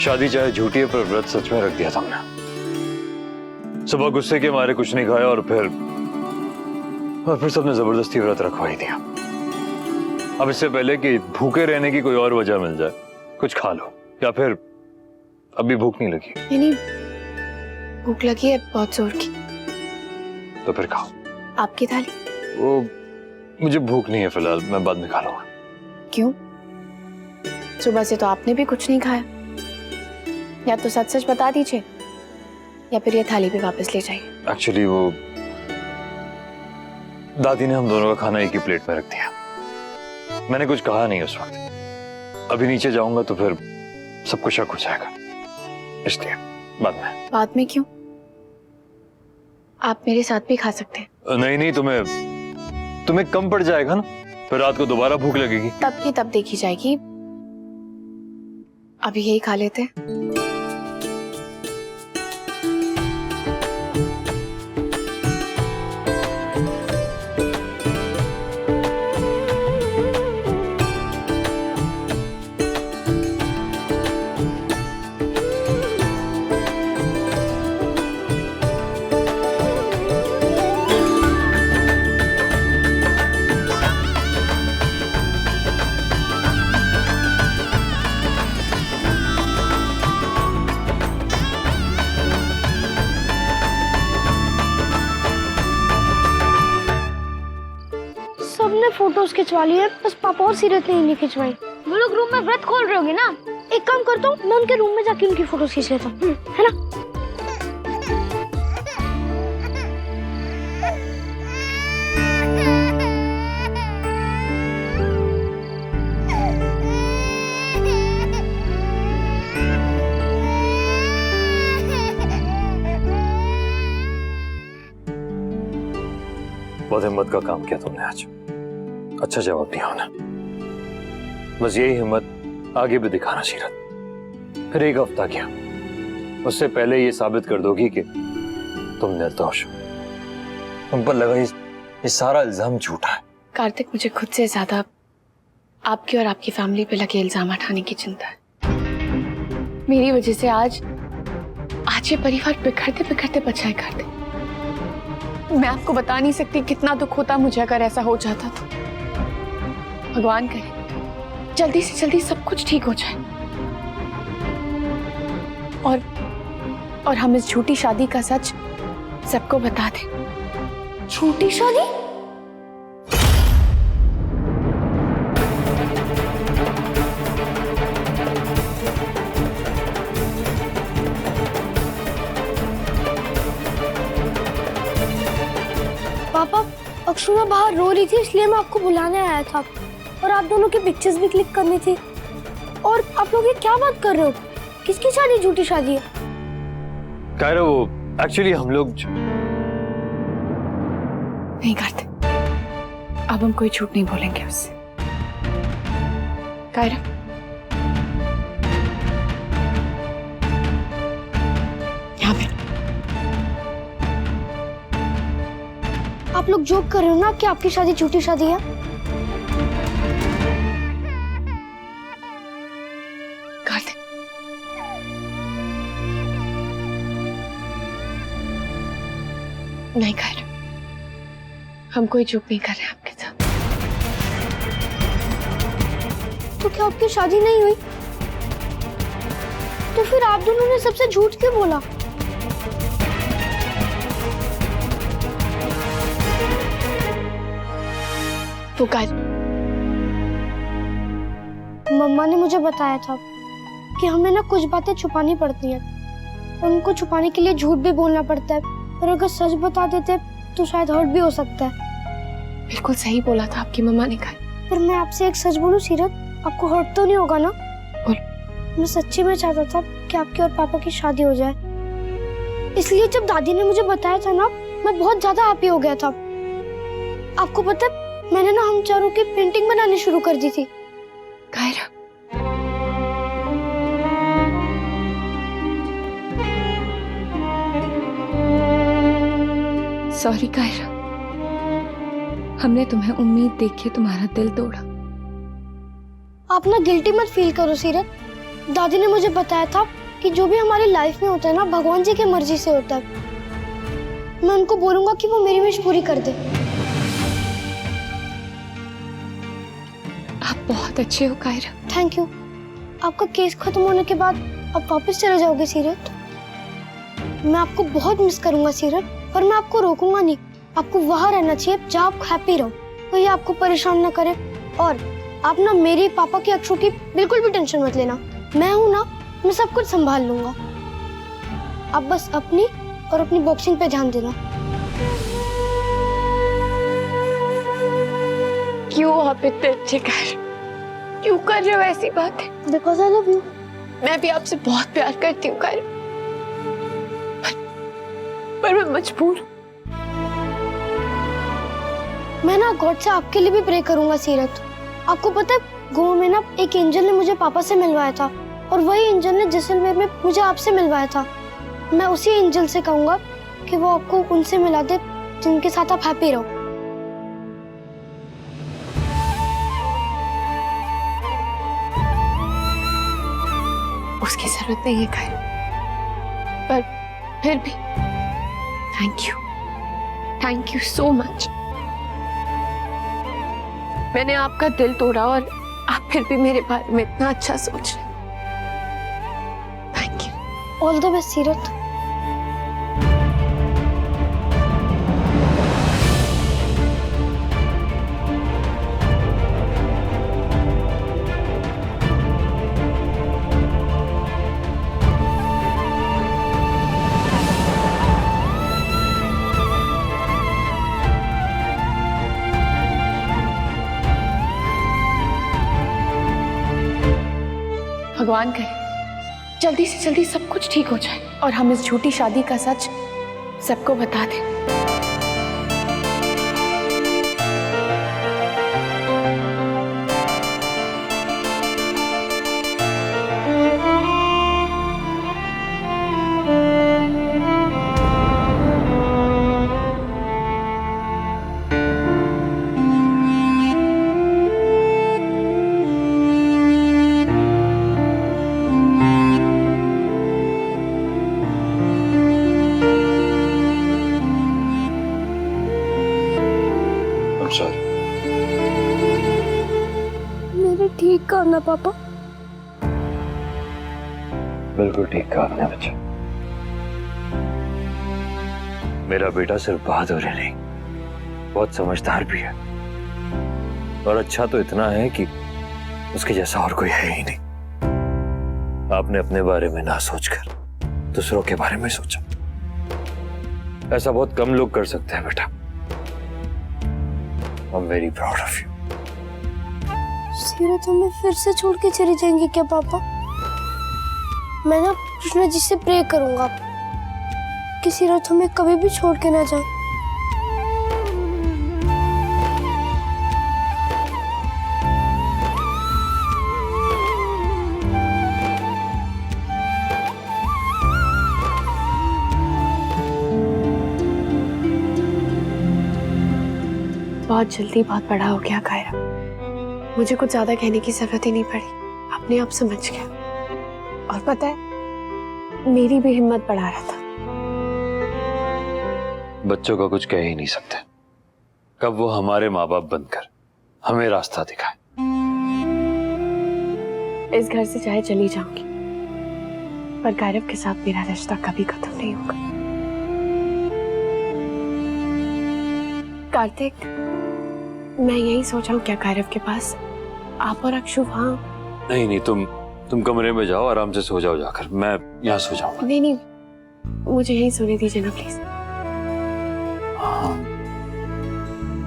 शादी चाहे झूठी है पर व्रत सच में रख दिया था हमने। सुबह गुस्से के मारे कुछ नहीं खाया और फिर सबने जबरदस्ती व्रत रखवा ही दिया। अब इससे पहले कि भूखे रहने की कोई और वजह मिल जाए, कुछ खा लो या फिर अभी भूख नहीं लगी। नहीं, भूख लगी है बहुत जोर की। तो फिर खाओ। आपकी थाली? वो मुझे भूख नहीं है फिलहाल, मैं बाद में खा लूंगा। क्यों? सुबह से तो आपने भी कुछ नहीं खाया। या तो सच सच बता दीजिए या फिर ये थाली भी वापस ले जाइए। एक्चुअली वो दादी ने हम दोनों का खाना एक ही प्लेट में रख दिया। मैंने कुछ कहा नहीं उस वक्त। अभी नीचे जाऊंगा तो फिर सबको शक हो जाएगा, इसलिए बाद में। क्यों? आप मेरे साथ भी खा सकते हैं। नहीं, तुम्हें कम पड़ जाएगा ना, फिर रात को दोबारा भूख लगेगी। तब की तब देखी जाएगी, अभी यही खा लेते हैं। सबने फोटोज खिंचवा लिए, बस पापा और सीरत ने ही नहीं खिंचवाई। वो लोग रूम में व्रत खोल रहे होंगे ना। एक काम करता हूँ, मैं उनके रूम में जाके उनकी फोटोज खींच लेता हूँ, है ना? बहुत हिम्मत का काम किया तुमने आज। अच्छा जवाब दिया ना, बस यही हिम्मत आगे भी दिखाना सीरत। फिर एक हफ्ता क्या, उससे पहले ये साबित कर दोगी कि तुम निर्दोष हो। तुम पर लगा ये सारा इल्जाम झूठा है। कार्तिक, मुझे खुद से ज्यादा आपकी और आपकी फैमिली पे लगे इल्जाम हटाने की चिंता है। मेरी वजह से आज ये परिवार बिखरते बिखरते बचा है। कार्तिक, मैं आपको बता नहीं सकती कितना दुख होता मुझे अगर ऐसा हो जाता तो। भगवान करे जल्दी से जल्दी सब कुछ ठीक हो जाए और हम इस झूठी शादी का सच सबको बता दें। झूठी शादी? पापा, अक्षुरा बाहर रो रही थी, इसलिए मैं आपको बुलाने आया था। और आप दोनों की पिक्चर्स भी क्लिक करनी थी। और आप लोग ये क्या बात कर रहे हो? किसकी शादी झूठी शादी है? कायरा, वो एक्चुअली हम लोग नहीं करते। अब हम कोई झूठ नहीं बोलेंगे उससे। कायरा, यहाँ पे आप लोग जोक कर रहे हो ना कि आपकी शादी झूठी शादी है? कार्तिक, नहीं कायरा, हम कोई झूठ नहीं कर रहे हैं आपके साथ। तो क्या आपकी शादी नहीं हुई? तो फिर आप दोनों ने सबसे झूठ क्यों बोला? तो कायरा, मम्मा ने मुझे बताया था कि हमें ना कुछ बातें छुपानी पड़ती हैं और उनको छुपाने के लिए झूठ भी बोलना पड़ता है। पर अगर सच बता देते तो शायद हर्ट भी हो सकता है। बिल्कुल सही बोला था आपकी मम्मा ने। कहा फिर मैं आपसे एक सच बोलूं सीरत, आपको हर्ट तो नहीं होगा ना? बोल। मैं सच्ची में चाहता था कि आपके और पापा की शादी हो जाए, इसलिए जब दादी ने मुझे बताया था ना, मैं बहुत ज्यादा हैप्पी हो गया था। आपको पता है, मैंने ना हम चारों की पेंटिंग बनानी शुरू कर दी थी। कायरा, सॉरी कायरा, हमने तुम्हें उम्मीद देख के तुम्हारा दिल तोड़ा। आप ना गिल्टी मत फील करो सीरत, दादी ने मुझे बताया था कि जो भी हमारी लाइफ में होता है ना, भगवान जी की मर्जी से होता है। मैं उनको बोलूंगा कि वो मेरी विश पूरी कर दे। आप बहुत अच्छे हो कायरा। Thank you. आपका केस खत्म होने के बाद आप वापस चले जाओगे सीरत? मैं आपको बहुत मिस करूंगा सीरत, पर मैं आपको रोकूंगा नहीं। आपको वहां रहना चाहिए जहाँ आप हैप्पी रहो, कोई आपको परेशान ना करे। और आप ना मेरे पापा की अक्षु की बिल्कुल भी टेंशन मत लेना। मैं हूं ना, मैं सब कुछ संभाल लूंगा। आप बस अपनी और अपनी बॉक्सिंग पे ध्यान देना। क्यों आप इतने अच्छे क्यों कर रहे हो ऐसी बातें? Because I love you. मैं भी आपसे बहुत प्यार करती हूँ कायरा, पर मैं मजबूर हूँ। मैं ना गॉड से आपके लिए भी प्रे करूंगा सीरत। आपको पता है, गोवा में ना एक एंजल ने मुझे पापा से मिलवाया था, और वही एंजल ने जैसलमेर में मुझे आपसे मिलवाया था। मैं उसी एंजल से कहूंगा कि वो आपको उनसे मिला दे जिनके साथ आप हैप्पी रहो। उसकी जरूरत नहीं है कायरा, पर फिर भी थैंक यू सो मच। मैंने आपका दिल तोड़ा और आप फिर भी मेरे बारे में इतना अच्छा सोच रहे। Thank you. All the best सीरत। भगवान करे जल्दी से जल्दी सब कुछ ठीक हो जाए और हम इस झूठी शादी का सच सबको बता दें। मेरे ठीक कहा ना पापा? बिल्कुल ठीक कहा आपने बच्चा। मेरा बेटा सिर्फ बहादुर ही नहीं, बहुत समझदार भी है, और अच्छा तो इतना है कि उसके जैसा और कोई है ही नहीं। आपने अपने बारे में ना सोचकर दूसरों के बारे में सोचा। ऐसा बहुत कम लोग कर सकते हैं बेटा। I'm very proud of you. सीरत हमें फिर से छोड़ के चले जाएंगे क्या पापा? मैं ना कृष्णा जी से प्रे करूंगा कि सीरत हमें कभी भी छोड़ के ना जाए। बहुत जल्दी बहुत बड़ा हो गया कायरा, मुझे कुछ ज्यादा कहने की जरूरत ही नहीं पड़ी, अपने आप समझ गया। और पता है मेरी भी हिम्मत बढ़ा रहा था। बच्चों का कुछ कह ही नहीं सकते, कब वो हमारे माँ बाप बनकर हमें रास्ता दिखाए। इस घर से चाहे चली जाऊंगी, पर गौरव के साथ मेरा रिश्ता कभी खत्म नहीं होगा। कार्तिक, मैं यही सोचा हूँ क्या गौरव के पास, आप और अक्षु वहाँ? नहीं, तुम कमरे में जाओ, आराम से सो जाओ जाकर, मैं यहाँ सो जाऊंगा। नहीं, मुझे यहीं सोने दीजिए ना प्लीज। हाँ,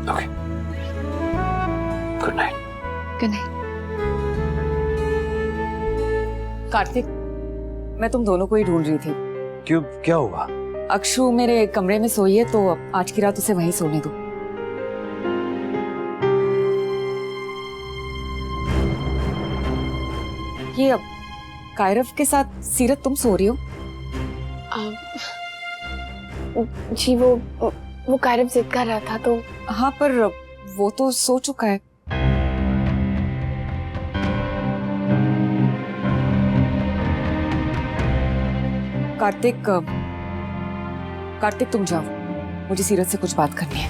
okay, good night. Good night. Kartik, मैं तुम दोनों को ही ढूंढ रही थी। क्यों, क्या हुआ? अक्षु मेरे कमरे में सोई है, तो आज की रात उसे वहीं सोने दो। ये अब कायरव के साथ सीरत तुम सो रही हो? जी वो गौरव जिद कर रहा था तो। हाँ, पर वो तो सो चुका है। कार्तिक कार्तिक तुम जाओ, मुझे सीरत से कुछ बात करनी है।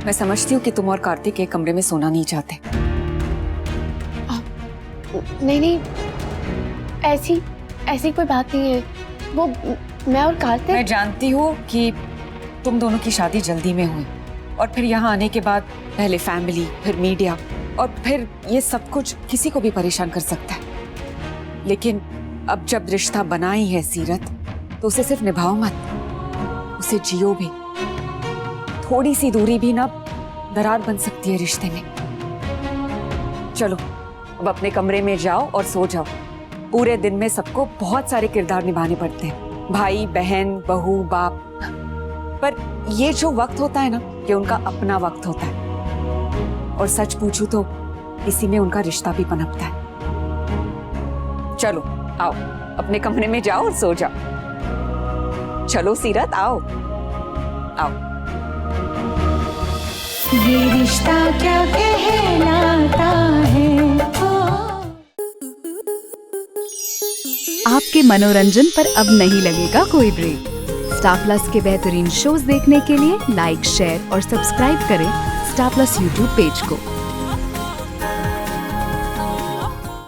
मैं समझती हूँ कि तुम और कार्तिक एक कमरे में सोना नहीं चाहते। नहीं नहीं, ऐसी ऐसी कोई बात नहीं है। वो मैं और कार्तिक। मैं जानती हूँ कि तुम दोनों की शादी जल्दी में हुई और फिर यहाँ आने के बाद पहले फैमिली, फिर मीडिया और फिर ये सब कुछ किसी को भी परेशान कर सकता है। लेकिन अब जब रिश्ता बना ही है सीरत, तो उसे सिर्फ निभाओ मत, उसे जियो भी। थोड़ी सी दूरी भी ना दरार बन सकती है रिश्ते में। चलो अब अपने कमरे में जाओ और सो जाओ। पूरे दिन में सबको बहुत सारे किरदार निभाने पड़ते हैं, भाई, बहन, बहू, बाप। पर ये जो वक्त होता है ना, ये उनका अपना वक्त होता है। और सच पूछूं तो इसी में उनका रिश्ता भी पनपता है। चलो आओ, अपने कमरे में जाओ और सो जाओ। चलो सीरत, आओ आओ। ये रिश्ता क्या कहलाता है। आपके मनोरंजन पर अब नहीं लगेगा कोई ब्रेक। स्टार प्लस के बेहतरीन शोज देखने के लिए लाइक, शेयर और सब्सक्राइब करें स्टार प्लस यूट्यूब पेज को।